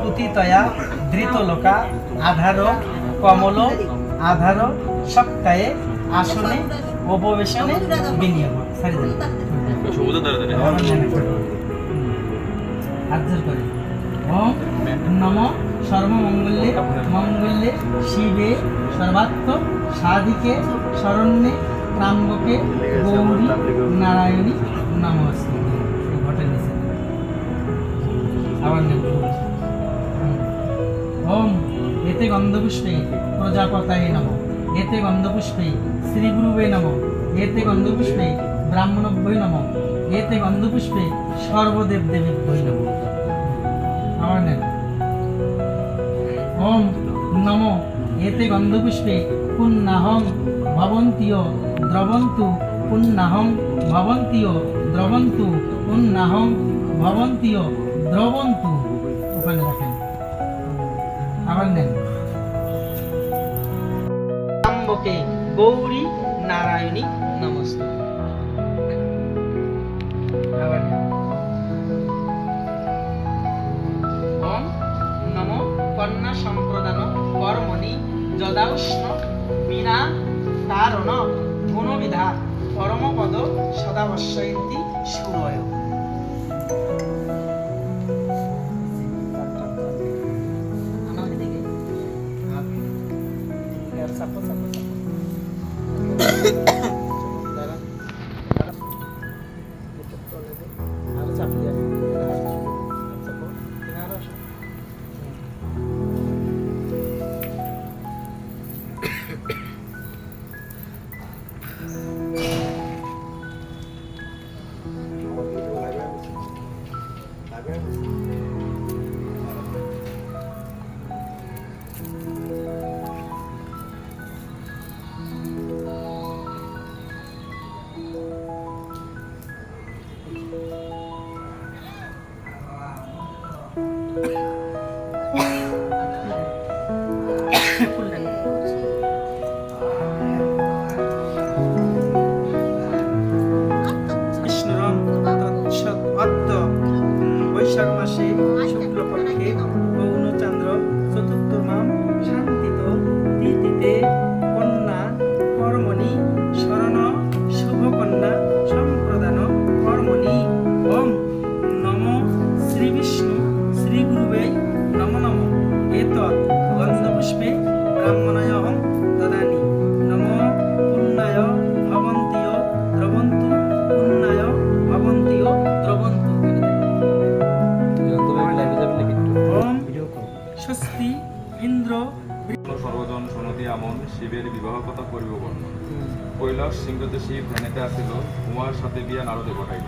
পুতিতয়া ধৃতলোকা আধার কমল আধার সপ্তাহে আসনে উপবেশনে বিনিয়োগ ওম নমো সর্বমঙ্গলে মঙ্গলে শিবে সর্বাত্ম সাধিকে শরণ্যে ত্রাম্বকে গৌরী নারায়ণী নমস্তে। ঘটের নিচে আবার ওম এতে গন্ধপুষ্পে প্রজাপতায়ে নমঃ এতে গন্ধপুষ্পে শ্রীগুরুবে নমঃ এতে গন্ধপুষ্পে ব্রাহ্মণভ্যৈ নমঃ এতে গন্ধপুষ্পে সর্বদেব দেবীভ্যৈ নমঃ। আবার নেন ওম নমো এতে গন্ধপুষ্পে পুণ্যাহং ভবন্তিও দ্রবন্তু পুণ্যাহং ভবন্তিও দ্রবন্তু পুণ্যাহং ভবন্তিও দ্রবন্তু। ওখানে রাখেন আবার নেন ত্রাম্বকে গৌরী নারায়ণী নমস্তে। আবার নেন ওম নমো কন্যা সম্প্রদান কর্মণি যদাউষ্ণ বিনা কারণ গুণবিধা পরমপদ সদাবশ্যন্তি সুরয়। বৈশাখ মাসে শুক্লপক্ষে গৌণচন্দ্র চতুর্থমাম শান্তিত তিথিতে কন্যা কর্মণি শরণ শুভকন্যা সম্প্রদান কর্মণি। ওম নমো শ্রী বিষ্ণু শ্রী গুরুবে নমো নমঃ এতৎ গন্ধপুষ্পে ব্রাহ্মণায়হং দদামি নমো পুণ্যায় ভবন্তিও দ্রবন্তু পুণ্যায় ভবন্তিও দ্রবন্তু। স্বস্তি ইন্দ্র সর্বজন সনদী আমন শিবের বিবাহ কথা করিব বর্ণন। কৈলাস সিংহতে শিব ধ্যানেতে আসিল, উমার সাথে বিয়া নারদে ঘটাইল।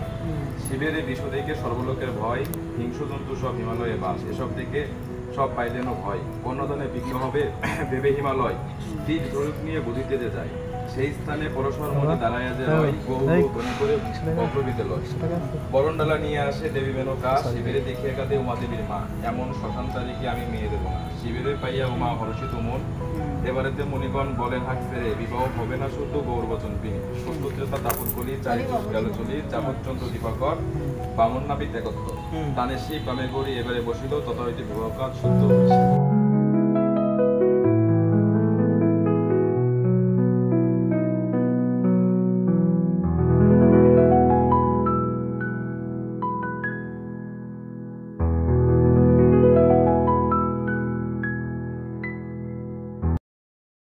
শিবের এই বিষয় দেখে সর্বলোকের ভয়, হিংস্রজন্তু সব হিমালয়ে বাস, এসব দেখে সব পাইলেন ভয়। কন্যাদানে বিঘ্ন হবে ভেবে হিমালয়, তীর ধনুক নিয়ে বুঝিতে যে যায়। সেই স্থানে পরস্পর মধ্যে দাঁড়াইয়া যে রয়, বহু ধ্বনি করে অগ্রবিতে লয়। বরণডালা নিয়ে আসে দেবী মেনকা, শিবেরে দেখিয়া কাঁদে উমা দেবীর মা, এমন শ্মশান তারিখে আমি মেয়ে দেব না। শিবেরে পাইয়া উমা হর্ষিত মন, এবারেতে মণিগণ বলেন হাক ফেরে, বিবাহ হবে না শুদ্ধ গৌরবচন পিনি। সত্যতা তাপত কলি চারিদিক গেল চলি, যাবচ্চন্দ্র দীপাকর বামন নাবিক একত্র। টানে শিব বামে গড়ি এবারে বসিল, তথা হইতে বিবাহ কাজ শুদ্ধ হয়েছে।